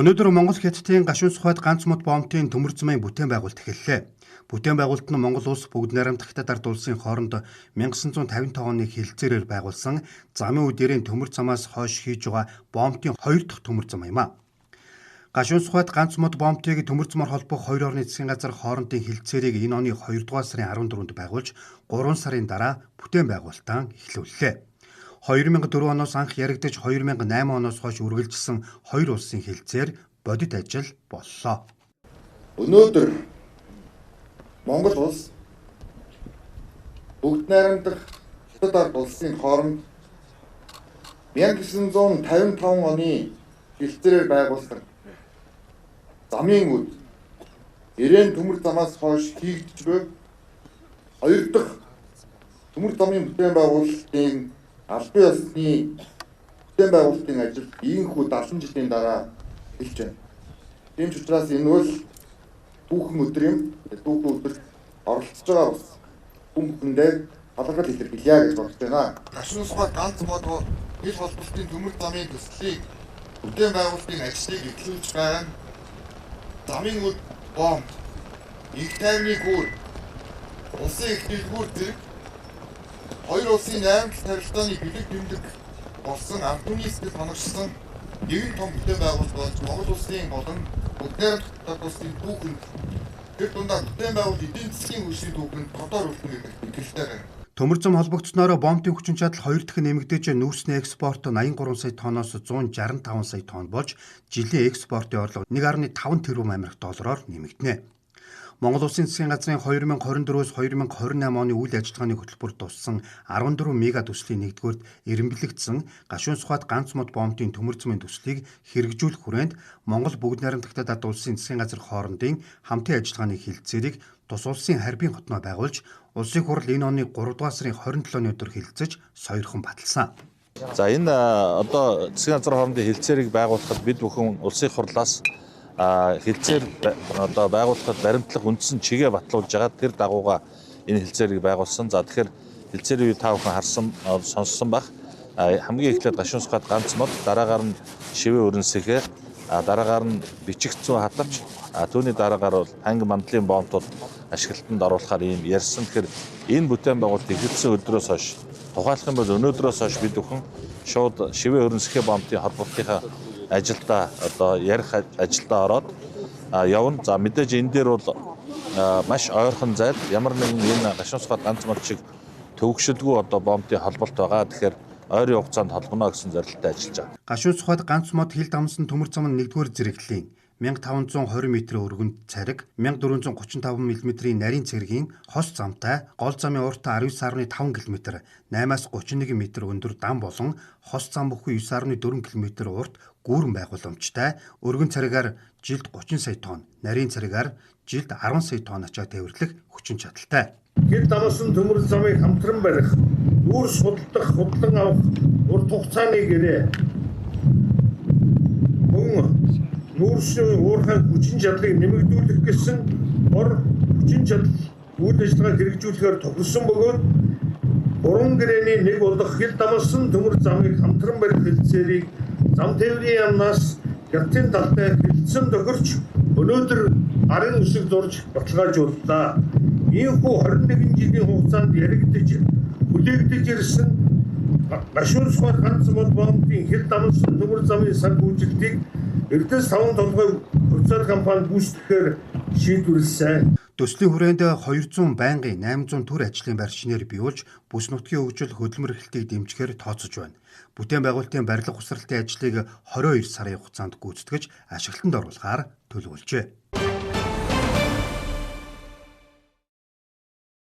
Өнөөдөр Монгол Хятадын гашуун сухад ганц мод боомтын төмөр замын бүтээн байгуулалт эхэллээ. Бүтээн байгуулалт нь Монгол улс бүгд найрамдах Хятад ард улсын хооронд 1955 оны хэлэлцээрээр байгуулсан замын үдээрийн төмөр замаас хойш хийж байгаа боомтын 2 дахь төмөр зам юм а. Гашуун сухад ганц мод боомтыг төмөр замаар холбох хоёр орны засгийн газар хоорондын хэлэлцээрийг энэ оны 2 дугаар сарын 14-нд байгуулж 3 сарын дараа бүтээн байгуулалтаа эхлүүллээ. 2004 оноос анх яригдж 2008 оноос хойш үргэлжилсэн хоёр улсын хэлэлцээр бодит ажил боллоо. Өнөөдөр Монгол улс бүгд найрамдах Хятад ард улсын хооронд 1955 оны хэлэлцээрээр байгуулсан замын үд эрээн төмөр замаас хойш хийгдэж буй хоёр дахь төмөр замын бүтээн байгуулалтын албан ёсны бүтээн байгуулалтын ажил ийхүү 70 жилийн дараа эхэлж байна. Тийм ч учраас энэ бол түүхэн өдөр юм. Түүхэн өдөр оролцож байгаа бас хүмүүндээ талархал илэрхийлье гэж бодож байна. Гашуун сухад ганц мод хил холболтын төмөр замын төслийг бүтээн байгуулалтын ажлыг эхлүүлж байгаа нь замын үд боомт их тайвны гүр улсын их дэлгүүр зэрэг хоёр улсын найрамдах харилцааны бэлэг тэмдэг болсон ард түмний сэтгэл ханагчсан нэгэн том бүтээн байгуулалт болж Монгол улсын болон бүгд найрамдах улсын түүхэнд тэр дундаа бүтээн байгуулалт эдийн засгийн хөгжлийн түүхэнд тодор үлдэн гэдэг итгэлтэй байна. Төмөр зам холбогдсноороо боомтын хүчин чадал 2 дахин нэмэгдэж нүүрсний экспорт 83 сая тонноос 165 сая тонн болж жилийн экспортын орлого 1.5 тэрбум америк доллараар нэмэгдэнэ. Монгол улсын засгийн газрын 2024-өөс 2028 оны үйл ажиллагааны хөтөлбөр туссан 14 мега төслийн нэгдүгээрт эренбэлэгдсэн гашуун сухад ганц мод боомтын төмөр замын төслийг хэрэгжүүлэх хүрээнд Монгол бүгд найрамдах Хятад ард улсын засгийн газар хоорондын хамтын ажиллагааны хэлэлцээрийг тус улсын харьбын хотноо байгуулж улсын хурал энэ оны 3 дугаар сарын 27-ны өдөр хэлэлцэж сойрхон баталсан. За энэ одоо засгийн газар хоорондын хэлэлцээрийг байгуулахад бид бүхэн улсын хурлаас хэлэлцээр одоо байгуулахад баримтлах үндсэн чигээ батлуулж байгаа тэр дагууга энэ хэлэлцээрийг байгуулсан. За тэгэхээр хэлэлцээрийг та бүхэн харсан сонссон байх. Хамгийн эхлээд гашуун сухад ганц мод, дараагаар нь шивээ өрнөсөхөө, дараагаар нь бичих зүүн хатавч, түүний дараагаар бол анги мандлын боомтууд ашиглалтанд оруулахаар ийм ярьсан. Тэгэхээр энэ бүтээн байгуулалт эхэлсэн өдрөөс хойш тухайлах юм бол өнөөдрөөс хойш бид бүхэн шууд шивээ өрнөсөхөө боомтын холбоотынхаа ажилдаа одоо ярих ажилдаа ороод явна. За мэдээж энэ дээр бол маш ойрхон зайл ямар нэгэн энэ гашуун сухад ганц мод шиг төвөгшөлгүй одоо боомтын холболт байгаа. Тэгэхээр ойрын хугацаанд холбоно гэсэн зорилттой ажиллаж байгаа. Гашуун сухад ганц мод хил дамсан төмөр зам нь 1-р зэрэглэлийн 1520 м өргөнд цариг, 1435 мм нарийн цэргийн хос замтай, гол замын уртаа 19.5 км, 8-аас 31 м өндөр дам болон хос зам бүхий 9.4 км урт гүүрэн байгууламжтай, өргөн царигаар жилд 30 сая тонн, нарийн царигаар жилд 10 сая тонн ачаа тээвэрлэх хүчин чадалтай. Хил дамсан төмөр замыг хамтран барих, нүүрс худалдах, худлан авах урт хугацааны гэрээ нүүрсийн уурхай хүчин чадлыг нэмэгдүүлэх гэсэн бор хүчин чадал үйл ажиллагаа хэрэгжүүлэхээр тохирсон бөгөөд 3 гэрээний нэг болох хил дамсан төмөр замыг хамтран барих хэлэлцээрийг зам тээврийн яамнаас Хятадын талтай хэлэлцэн тохирч өнөөдөр арын үсэг зурж баталгаажууллаа. Ийхүү 21 жилийн хугацаанд яригдж хүлээгдэж ирсэн гашуун сухад ганц мод боомтын хил дамсан төмөр замын санхүүжилтийг Эрдэс 5 толгой хувьцаат компанид гүйцэтгэхээр шийдвэрлсэн. Төслийн хүрээнд 200 байнгын 800 төр ажлын байр шинээр бийуулж бүс нутгийн хөгжил хөдөлмөр эрхлэлтийг дэмжихээр тооцож байна. Бүтээн байгуулалтын барилга усралтын ажлыг 22 сарын хугацаанд гүйцэтгэж ашиглалтанд оруулахаар төлөвлөжээ.